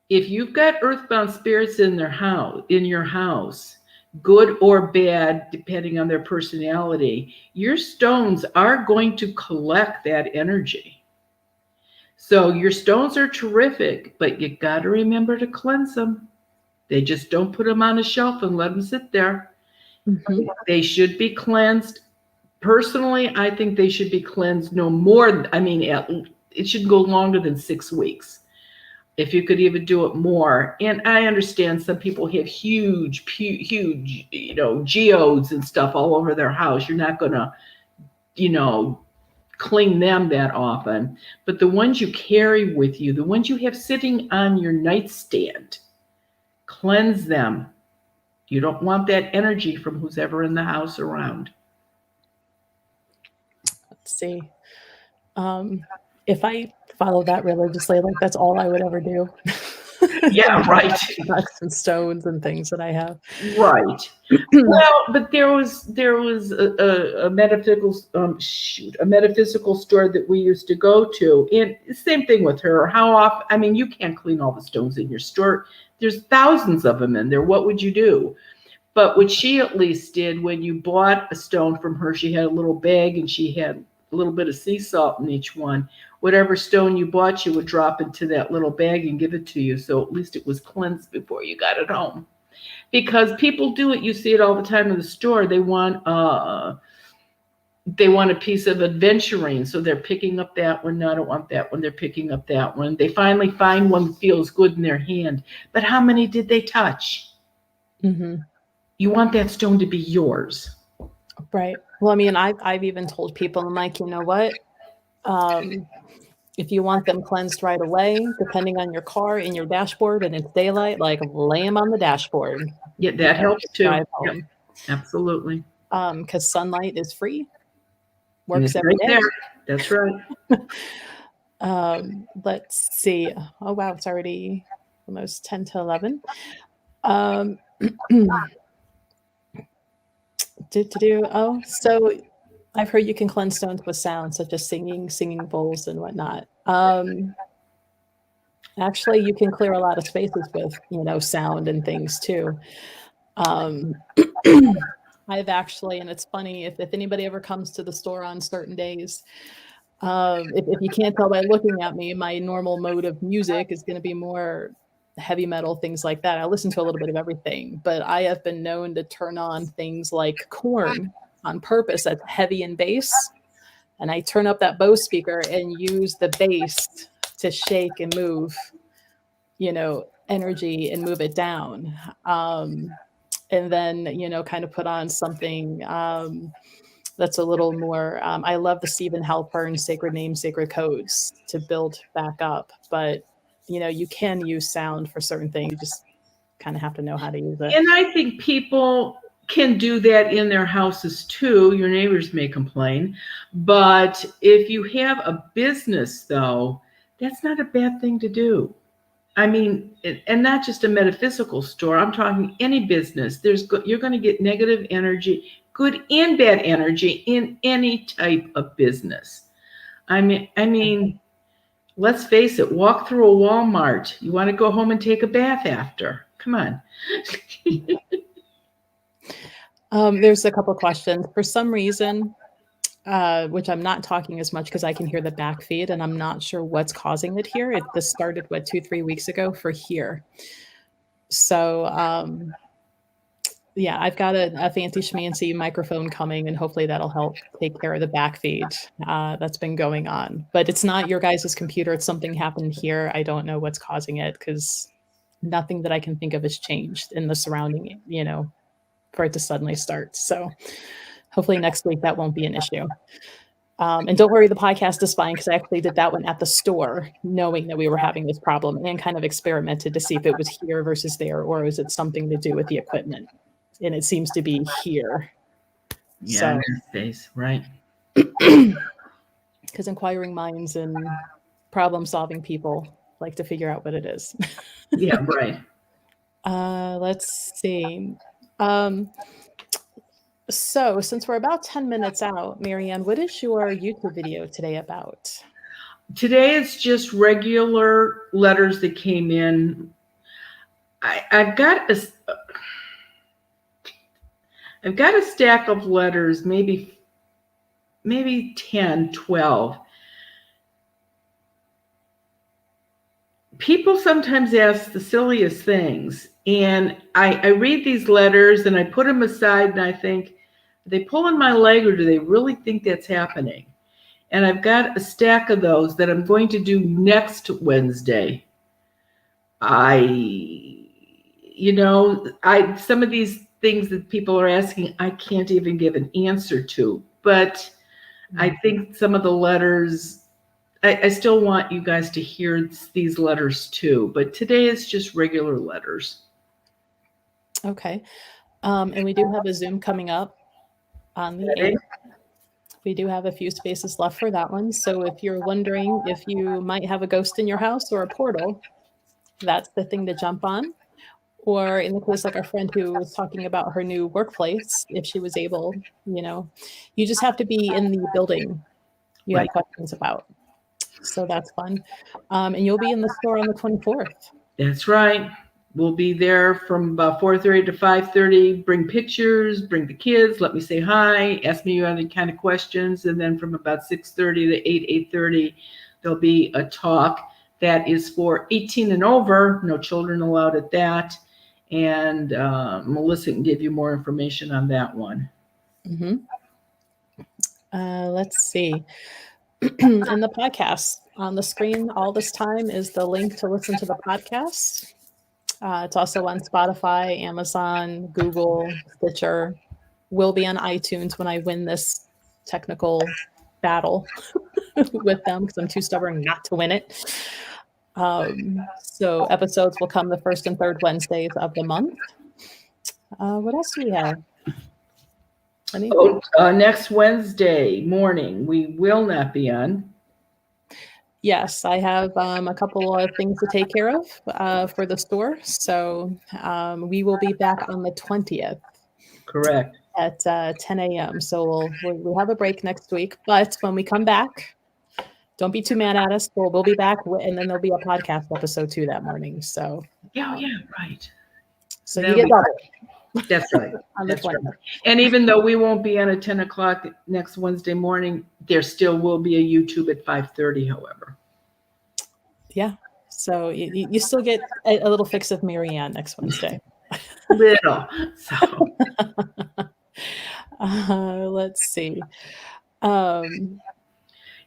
if you've got earthbound spirits in your house, good or bad, depending on their personality, your stones are going to collect that energy. So your stones are terrific, but you got to remember to cleanse them. They just don't put them on a shelf and let them sit there. mhm. They should be cleansed. Personally, I think they should be cleansed no more. I mean, it should go longer than 6 weeks. If you could even do it more. And I understand some people have huge, geodes and stuff all over their house. You're not going to, clean them that often. But the ones you carry with you, the ones you have sitting on your nightstand, cleanse them. You don't want that energy from who's ever in the house around. Let's see. If I follow that religiously, like that's all I would ever do. Yeah, right. Rocks and stones and things that I have. Right. Well, but there was a metaphysical a metaphysical store that we used to go to, and same thing with her. How often? I mean, you can't clean all the stones in your store. There's thousands of them in there. What would you do? But what she at least did, when you bought a stone from her, she had a little bag and she had a little bit of sea salt in each one. Whatever stone you bought, she would drop into that little bag and give it to you. So at least it was cleansed before you got it home. Because people do it, you see it all the time in the store. They want a piece of adventuring, so they're picking up that one. No, I don't want that one. They're picking up that one. They finally find one that feels good in their hand. But how many did they touch? Mm-hmm. You want that stone to be yours. Right. Well, I mean, I've even told people, I'm like, you know what? If you want them cleansed right away, depending on your car in your dashboard and it's daylight, like lay them on the dashboard. Yeah, that helps too. Yep, absolutely. Because sunlight is free. And Works every day. There. That's right. Let's see. Oh wow, it's already almost 10 to 11. So I've heard you can cleanse stones with sound, such as singing bowls and whatnot. Actually, you can clear a lot of spaces with, sound and things too. I've actually, and it's funny, if anybody ever comes to the store on certain days, if you can't tell by looking at me, my normal mode of music is going to be more heavy metal, things like that. I listen to a little bit of everything, but I have been known to turn on things like Korn on purpose that's heavy in bass, and I turn up that Bose speaker and use the bass to shake and move, energy and move it down. And then, kind of put on something that's a little more, I love the Stephen Halpern Sacred Names, Sacred Codes to build back up. But, you can use sound for certain things. You just kind of have to know how to use it. And I think people can do that in their houses too. Your neighbors may complain. But if you have a business, though, that's not a bad thing to do. I mean, and not just a metaphysical store. I'm talking any business. You're going to get negative energy, good and bad energy in any type of business. I mean, let's face it. Walk through a Walmart. You want to go home and take a bath after? Come on. There's a couple questions. For some reason, which I'm not talking as much because I can hear the back feed and I'm not sure what's causing it here. This started, 2-3 weeks ago for here. So, yeah, I've got a fancy schmancy microphone coming and hopefully that'll help take care of the back feed that's been going on. But it's not your guys' computer. It's something happened here. I don't know what's causing it because nothing that I can think of has changed in the surrounding, for it to suddenly start. So hopefully next week that won't be an issue. And don't worry, the podcast is fine because I actually did that one at the store, knowing that we were having this problem, and kind of experimented to see if it was here versus there, or is it something to do with the equipment? And it seems to be here. Yeah, in this case, right. Because inquiring minds and problem-solving people like to figure out what it is. Yeah, right. Let's see. So since we're about 10 minutes out, Marianne, what is your YouTube video today about? Today it's just regular letters that came in. I've got a stack of letters, maybe 10, 12. People sometimes ask the silliest things, and I read these letters and I put them aside and I think, are they pulling my leg or do they really think that's happening? And I've got a stack of those that I'm going to do next Wednesday. Some of these things that people are asking, I can't even give an answer to, but I think some of the letters, I still want you guys to hear these letters too, but today is just regular letters. Okay. And we do have a Zoom coming up on the 8th. We do have a few spaces left for that one. So if you're wondering if you might have a ghost in your house or a portal, that's the thing to jump on. Or in the case like our friend who was talking about her new workplace, if she was able, you just have to be in the building you have questions about. So that's fun. And you'll be in the store on the 24th. That's right. We'll be there from about 4:30 to 5:30. Bring pictures, bring the kids, let me say hi, ask me any kind of questions. And then from about 6:30 to 8:30, there'll be a talk that is for 18 and over. No children allowed at that. And Melissa can give you more information on that one. Mm-hmm. Let's see. And the podcast on the screen all this time is the link to listen to the podcast. It's also on Spotify, Amazon, Google, Stitcher. Will be on iTunes when I win this technical battle with them because I'm too stubborn not to win it. So episodes will come the first and third Wednesdays of the month. What else do we have? Next Wednesday morning, we will not be on. Yes, I have a couple of things to take care of for the store. So we will be back on the 20th. Correct. At 10 a.m. So we'll have a break next week. But when we come back, don't be too mad at us. We'll be back, and then there'll be a podcast episode too that morning. So yeah, right. So you get double. That's right. On the 20th. Right. And even though we won't be on at 10 o'clock next Wednesday morning, there still will be a YouTube at 5:30, however. Yeah. So you still get a little fix of Marianne next Wednesday. Little. So. Let's see.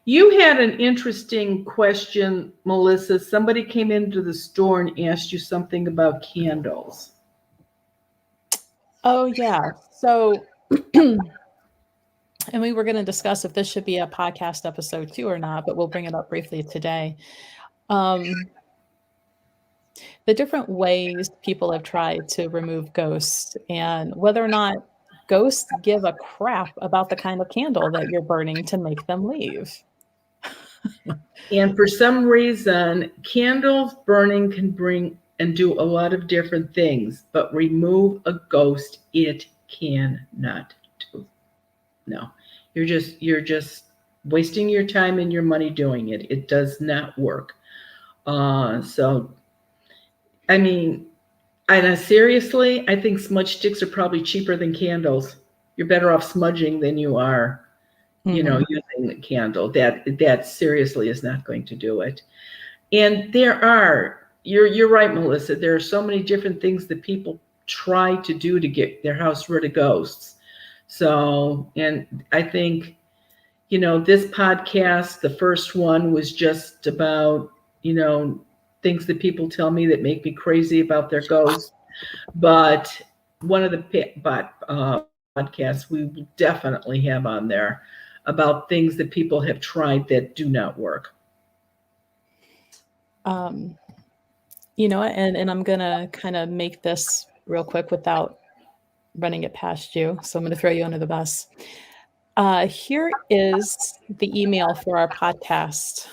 You had an interesting question, Melissa. Somebody came into the store and asked you something about candles. Oh, yeah. So, and we were going to discuss if this should be a podcast episode too or not, but we'll bring it up briefly today. The different ways people have tried to remove ghosts and whether or not ghosts give a crap about the kind of candle that you're burning to make them leave. And for some reason, candles burning can bring and do a lot of different things, but remove a ghost, it cannot do. No, you're just wasting your time and your money doing it. It does not work. So, I mean, seriously, I think smudge sticks are probably cheaper than candles. You're better off smudging than you are, using the candle. That seriously is not going to do it. And you're right, Melissa. There are so many different things that people try to do to get their house rid of ghosts. So, and I think, this podcast, the first one was just about, things that people tell me that make me crazy about their ghosts. But one of the podcasts we will definitely have on there about things that people have tried that do not work. You know, and I'm gonna kind of make this real quick without running it past you. So I'm gonna throw you under the bus. Here is the email for our podcast.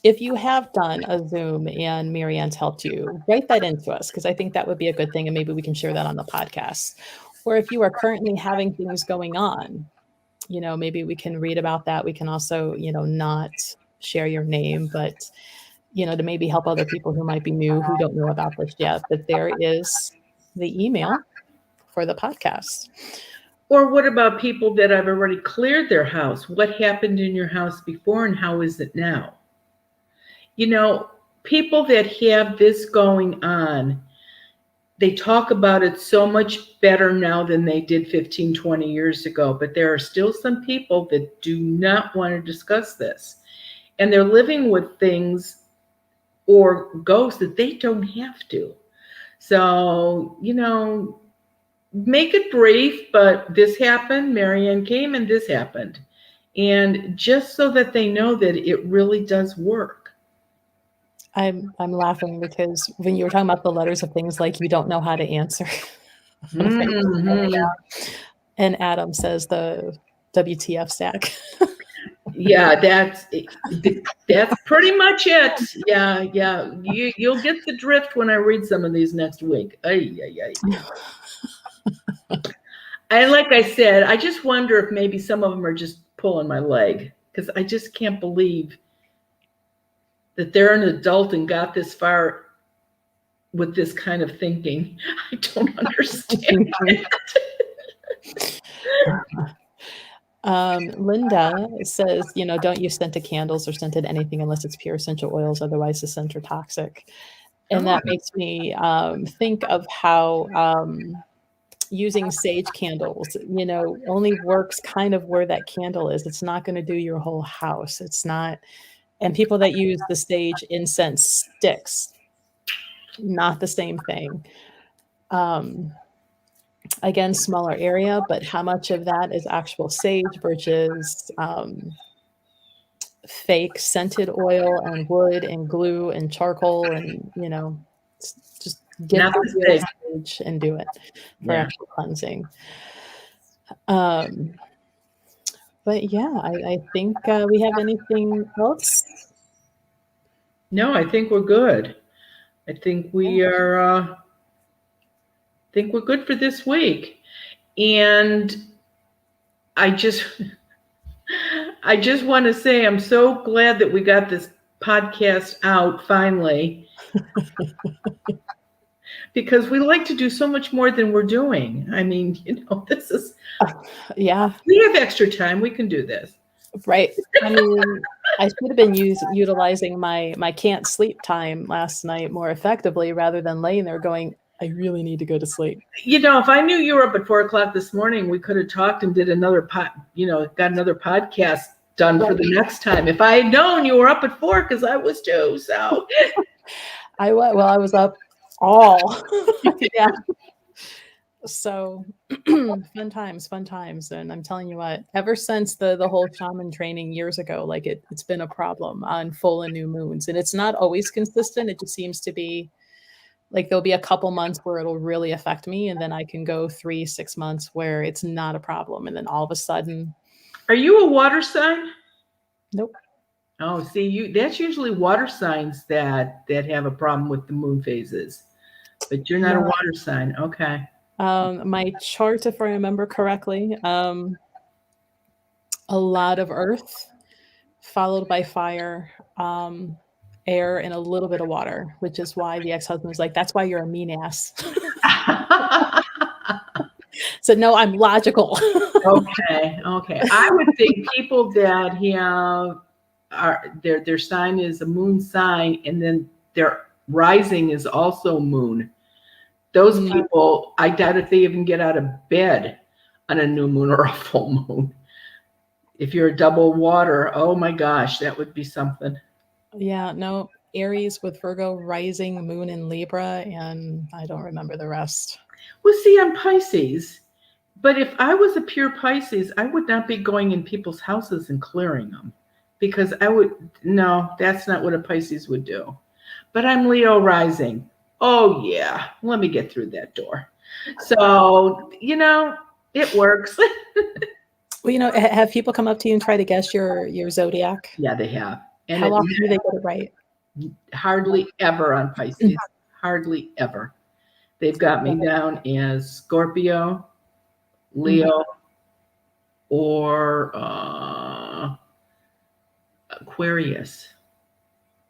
If you have done a Zoom and Marianne's helped you, write that into us because I think that would be a good thing, and maybe we can share that on the podcast. Or if you are currently having things going on, you know, maybe we can read about that. We can also, you know, not share your name, but you know, to maybe help other people who might be new who don't know about this yet. But there is the email for the podcast. Or what about people that have already cleared their house? What happened in your house before and how is it now? You know, people that have this going on, they talk about it so much better now than they did 15, 20 years ago. But there are still some people that do not want to discuss this. And they're living with things or ghosts that they don't have to. So, you know, make it brief, but this happened, Marianne came and this happened. And just so that they know that it really does work. I'm laughing because when you were talking about the letters of things like you don't know how to answer. Mm-hmm. And Adam says the WTF stack. Yeah, that's pretty much it. Yeah. You'll get the drift when I read some of these next week. Ay. And like I said, I just wonder if maybe some of them are just pulling my leg because I just can't believe that they're an adult and got this far with this kind of thinking. I don't understand it. Linda says, you know, don't use scented candles or scented anything unless it's pure essential oils. Otherwise, the scents are toxic. And that makes me think of how using sage candles, you know, only works kind of where that candle is. It's not going to do your whole house. It's not. And people that use the sage incense sticks, not the same thing. Again, smaller area, but how much of that is actual sage versus fake scented oil and wood and glue and charcoal and, you know, just get Not the the real sage and do it for actual cleansing. But yeah, I think we have anything else? No, I think we're good. I think we are. I think we're good for this week, and I just want to say I'm so glad that we got this podcast out finally. Because we like to do so much more than we're doing. I mean, you know, this is yeah. We have extra time. We can do this. Right. I mean, I should have been utilizing my can't sleep time last night more effectively rather than laying there going, I really need to go to sleep. You know, if I knew you were up at 4:00 this morning, we could have talked and did another got another podcast done for the next time. If I had known you were up at 4, because I was too. So I was up all yeah. So fun times. And I'm telling you what, ever since the whole shaman training years ago, like it's been a problem on full and new moons. And it's not always consistent. It just seems to be like there'll be a couple months where it'll really affect me. And then I can go 3-6 months where it's not a problem. And then all of a sudden. Are you a water sign? Nope. Oh, see, that's usually water signs that have a problem with the moon phases. But you're not a water sign. Okay. My chart, if I remember correctly, a lot of earth, followed by fire, air, and a little bit of water, which is why the ex-husband was like, that's why you're a mean ass. So no, I'm logical. Okay. I would think people that their sign is a moon sign, and then their rising is also moon. Those people, I doubt if they even get out of bed on a new moon or a full moon. If you're a double water, oh my gosh, that would be something. Yeah, no, Aries with Virgo rising, moon in Libra, and I don't remember the rest. Well, see, on Pisces, But if I was a pure Pisces, I would not be going in people's houses and clearing them, because no, that's not what a Pisces would do. But I'm Leo rising. Oh, yeah, let me get through that door. So, it works. Well, have people come up to you and try to guess your zodiac? Yeah, they have. And How often do they get it right? Hardly ever on Pisces. Hardly ever. They've got me down as Scorpio, Leo, or Aquarius,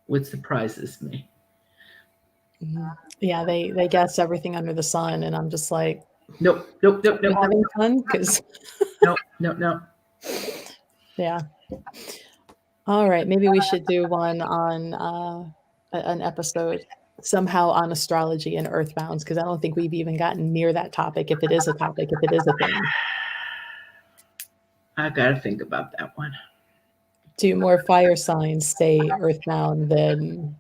which surprises me. Yeah, they guess everything under the sun, and I'm just like, nope. Having fun, because no. Yeah. All right, maybe we should do one on an episode somehow on astrology and earthbounds, because I don't think we've even gotten near that topic, if it is a topic, if it is a thing. I got to think about that one. Do more fire signs stay earthbound than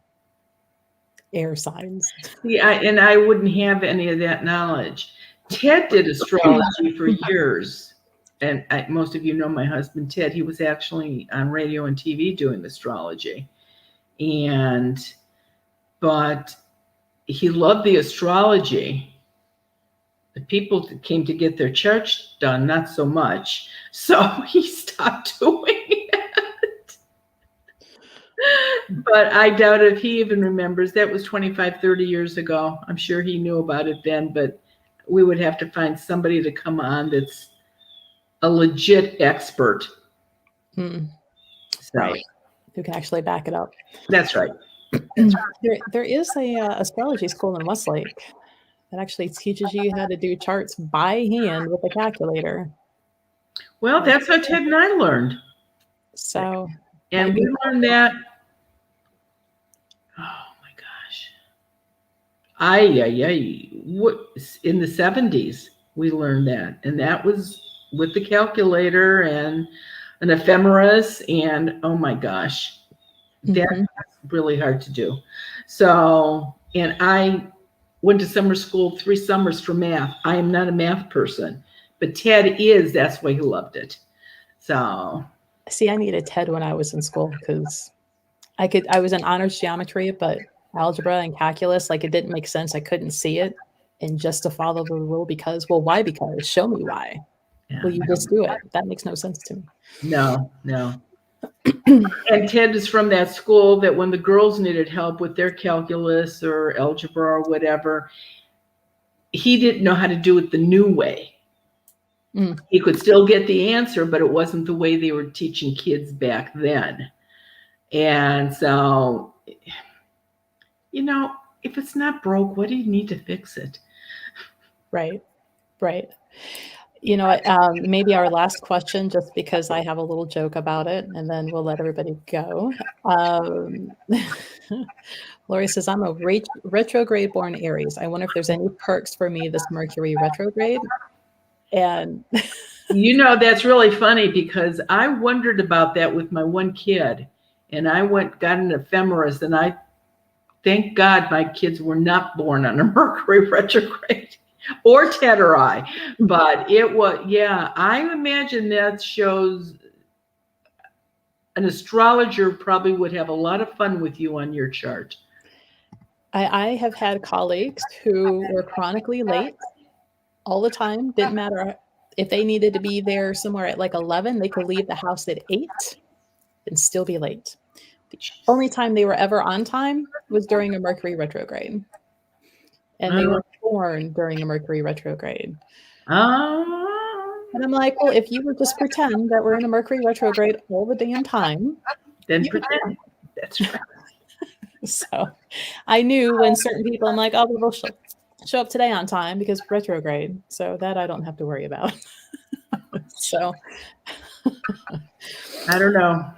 air signs? Yeah, and I wouldn't have any of that knowledge. Ted did astrology for years. And most of you know my husband, Ted. He was actually on radio and TV doing astrology. But he loved the astrology. The people that came to get their church done, not so much. So he stopped doing it. But I doubt if he even remembers. That was 25, 30 years ago. I'm sure he knew about it then, but we would have to find somebody to come on that's a legit expert. Right. Who can actually back it up. That's right. There is a astrology school in Westlake that actually teaches you how to do charts by hand with a calculator. Well, that's how Ted and I learned. So, and we learned that. Oh my gosh. In the 70s, we learned that. And that was with the calculator and an ephemeris. And oh my gosh, that's really hard to do. So, and I went to summer school 3 summers for math. I am not a math person, but Ted is. That's why he loved it. So, see, I needed Ted when I was in school, because I was in honors geometry, but algebra and calculus, like, it didn't make sense. I couldn't see it. And just to follow the rule, why? Because show me why. Yeah, well, you just do it. That makes no sense to me. No. And Ted is from that school that when the girls needed help with their calculus or algebra or whatever, he didn't know how to do it the new way. He could still get the answer, but it wasn't the way they were teaching kids back then. And so, if it's not broke, what do you need to fix it? Right. Maybe our last question, just because I have a little joke about it, and then we'll let everybody go. Lori says, I'm a retrograde born Aries. I wonder if there's any perks for me this Mercury retrograde. And that's really funny, because I wondered about that with my one kid, and I got an ephemeris, and I thank God my kids were not born on a Mercury retrograde. Or Ted or I, but it was, I imagine that shows an astrologer probably would have a lot of fun with you on your chart. I have had colleagues who were chronically late all the time. Didn't matter if they needed to be there somewhere at like 11, they could leave the house at 8 and still be late. The only time they were ever on time was during a Mercury retrograde. And they were born during a Mercury retrograde. And I'm like, well, if you would just pretend that we're in a Mercury retrograde all the damn time, then pretend. That's right. So I knew when certain people, I'm like, oh, they'll show up today on time because retrograde. So that I don't have to worry about. So I don't know.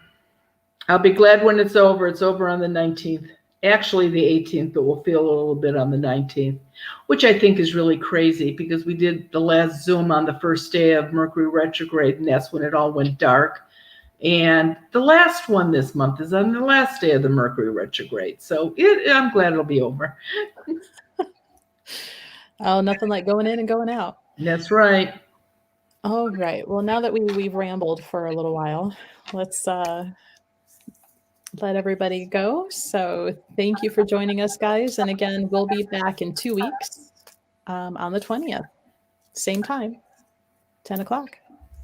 I'll be glad when it's over. It's over on the 19th. Actually the 18th, but we'll feel a little bit on the 19th, which I think is really crazy, because we did the last Zoom on the first day of Mercury retrograde, and that's when it all went dark. And the last one this month is on the last day of the Mercury retrograde. So I'm glad it'll be over. Oh, nothing like going in and going out. That's right. All right. Well, now that we've rambled for a little while, let's let everybody go. So thank you for joining us, guys. And again, we'll be back in 2 weeks on the 20th. Same time, 10 o'clock.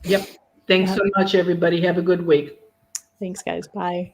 Yep. Thanks so much, everybody. Have a good week. Thanks, guys. Bye.